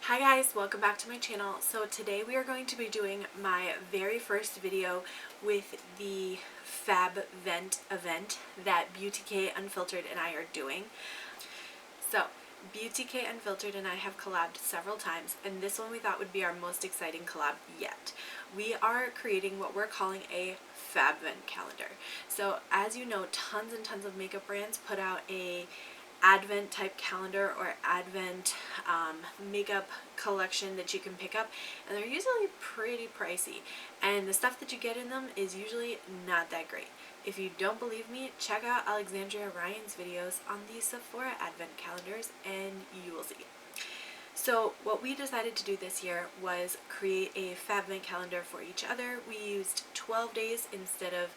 Hi guys, welcome back to my channel. So today we are going to be doing my very first video with the Fabvent event that BeauTK Unfiltered and I are doing. So BeauTK Unfiltered and I have collabed several times, and this one we thought would be our most exciting collab yet. We are creating what we're calling a Fabvent calendar. So as you know, tons and tons of makeup brands put out a Advent type calendar or Advent makeup collection that you can pick up, and they're usually pretty pricey, and the stuff that you get in them is usually not that great. If you don't believe me, check out Alexandria Ryan's videos on the Sephora Advent calendars and you will see. So what we decided to do this year was create a Fabvent calendar for each other. We used 12 days instead of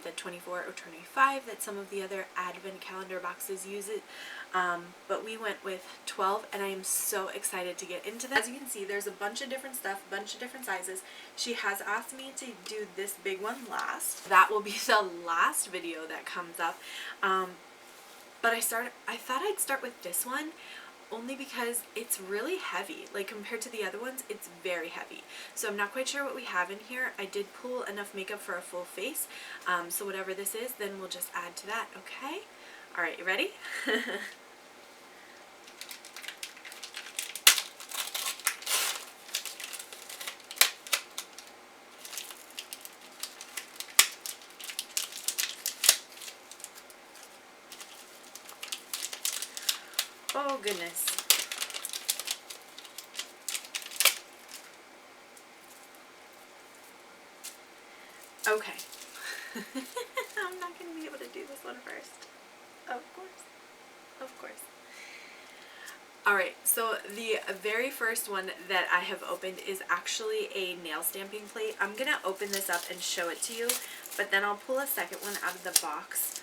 the 24 or 25 that some of the other Advent calendar boxes use it. But we went with 12, and I am so excited to get into this. As you can see, there's a bunch of different stuff, a bunch of different sizes. She has asked me to do this big one last. That will be the last video that comes up. But I thought I'd start with this one, only because it's really heavy. Like, compared to the other ones, it's very heavy. So I'm not quite sure what we have in here. I did pull enough makeup for a full face, so whatever this is, then we'll just add to that, okay? Alright, you ready? Oh goodness. Okay. I'm not going to be able to do this one first. Of course. Of course. Alright, so the very first one that I have opened is actually a nail stamping plate. I'm going to open this up and show it to you, but then I'll pull a second one out of the box.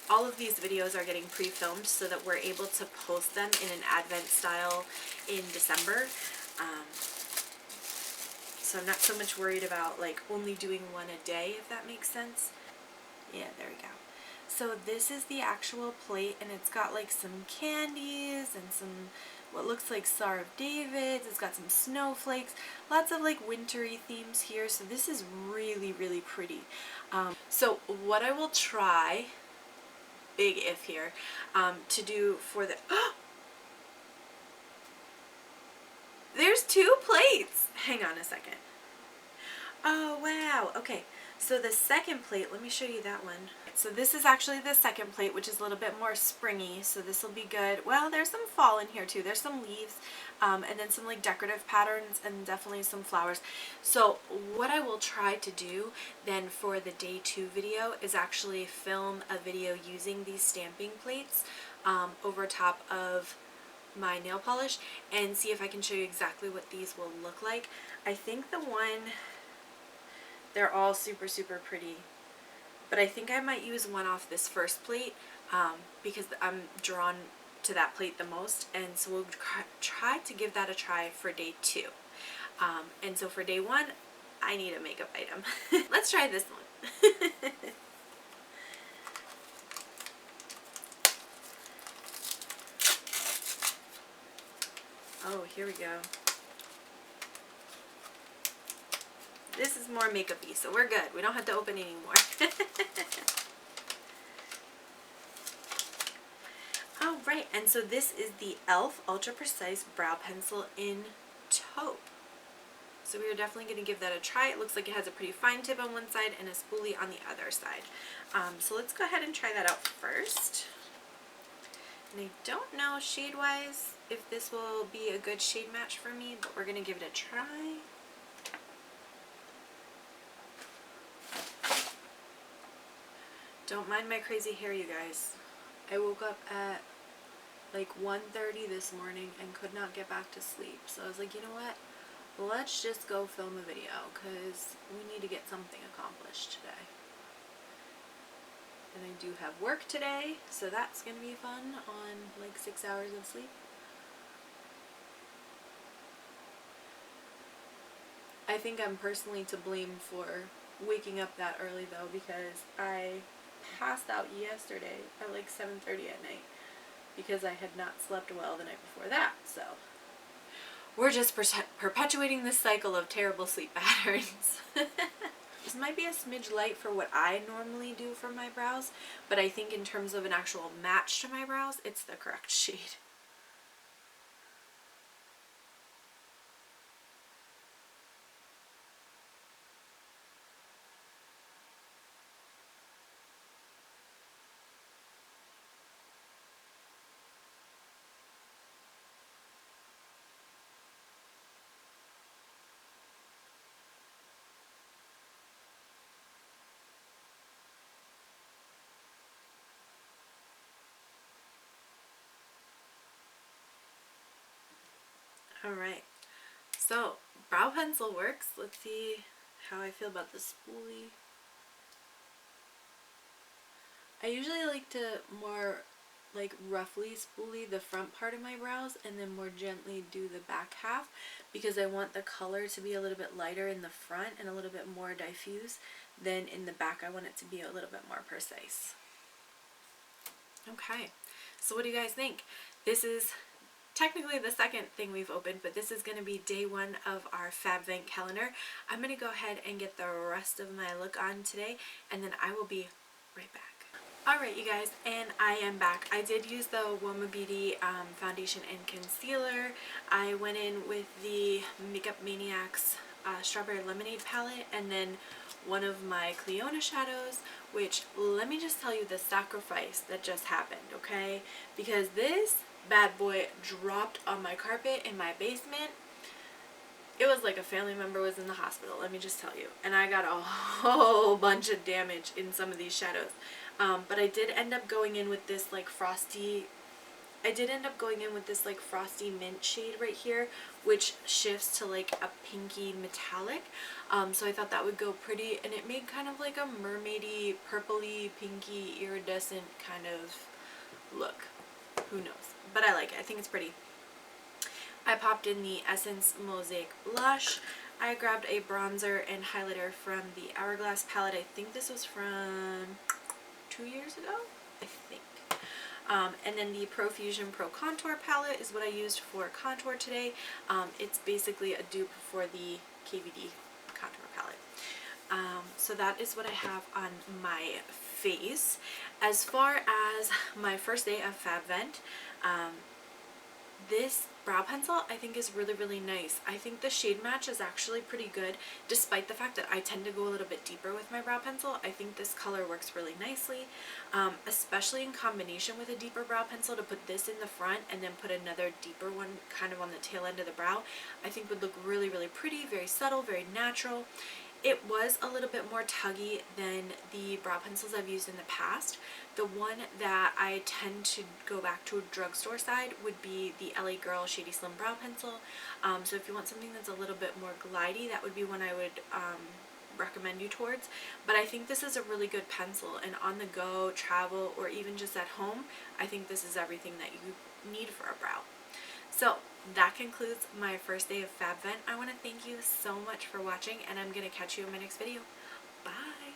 All of these videos are getting pre-filmed so that we're able to post them in an Advent style in December. So I'm not so much worried about like only doing one a day, if that makes sense. Yeah, there we go. So this is the actual plate, and it's got like some candies and some what looks like Star of David's. It's got some snowflakes, lots of like wintry themes here. So this is really, really pretty. So what I will try, big if here, to do for the there's two plates. Hang on a second. Oh wow, okay. So the second plate, let me show you that one. So this is actually the second plate, which is a little bit more springy, so this will be good. Well, there's some fall in here too. There's some leaves, and then some like decorative patterns, and definitely some flowers. So what I will try to do then for the day 2 video is actually film a video using these stamping plates over top of my nail polish and see if I can show you exactly what these will look like. I think the one, they're all super, super pretty, but I think I might use one off this first plate because I'm drawn to that plate the most, and so we'll try to give that a try for day 2. And so for day 1, I need a makeup item. Let's try this one. Oh, here we go. This is more makeup-y, so we're good. We don't have to open anymore. Alright, and so this is the e.l.f. Ultra Precise Brow Pencil in Taupe. So we are definitely going to give that a try. It looks like it has a pretty fine tip on one side and a spoolie on the other side. So let's go ahead and try that out first. And I don't know shade-wise if this will be a good shade match for me, but we're going to give it a try. Don't mind my crazy hair, you guys. I woke up at like 1:30 this morning and could not get back to sleep. So I was like, you know what? Let's just go film a video because we need to get something accomplished today. And I do have work today, so that's going to be fun on like 6 hours of sleep. I think I'm personally to blame for waking up that early though, because I passed out yesterday at like 7:30 at night because I had not slept well the night before that. So we're just perpetuating this cycle of terrible sleep patterns. This might be a smidge light for what I normally do for my brows, but I think in terms of an actual match to my brows, it's the correct shade. Alright, so brow pencil works. Let's see how I feel about the spoolie. I usually like to more like roughly spoolie the front part of my brows and then more gently do the back half, because I want the color to be a little bit lighter in the front and a little bit more diffuse than in the back. I want it to be a little bit more precise. Okay, so what do you guys think? This is technically the second thing we've opened, but this is going to be day one of our Fabvent calendar. I'm going to go ahead and get the rest of my look on today, and then I will be right back. Alright you guys, and I am back. I did use the Woma Beauty foundation and concealer. I went in with the Makeup Maniacs Strawberry Lemonade palette, and then one of my Cleona shadows, which, let me just tell you the sacrifice that just happened, okay? Because this bad boy dropped on my carpet in my basement. It was like a family member was in the hospital, let me just tell you. And I got a whole bunch of damage in some of these shadows. But I did end up going in with this like frosty mint shade right here, which shifts to like a pinky metallic. So I thought that would go pretty, and it made kind of like a mermaidy, purpley, pinky, iridescent kind of look. Who knows? But I like it. I think it's pretty. I popped in the Essence Mosaic Blush. I grabbed a bronzer and highlighter from the Hourglass palette. I think this was from 2 years ago, I think. And then the Profusion Pro Contour palette is what I used for contour today. It's basically a dupe for the KVD contour palette. So that is what I have on my face. As far as my first day of Fabvent, this brow pencil I think is really, really nice. I think the shade match is actually pretty good, despite the fact that I tend to go a little bit deeper with my brow pencil. I think this color works really nicely, especially in combination with a deeper brow pencil. To put this in the front and then put another deeper one kind of on the tail end of the brow, I think would look really, really pretty, very subtle, very natural. It was a little bit more tuggy than the brow pencils I've used in the past. The one that I tend to go back to a drugstore side would be the LA Girl Shady Slim Brow Pencil. So if you want something that's a little bit more glidey, that would be one I would recommend you towards. But I think this is a really good pencil, and on the go, travel, or even just at home, I think this is everything that you need for a brow. So that concludes my first day of Fabvent. I want to thank you so much for watching, and I'm going to catch you in my next video. Bye!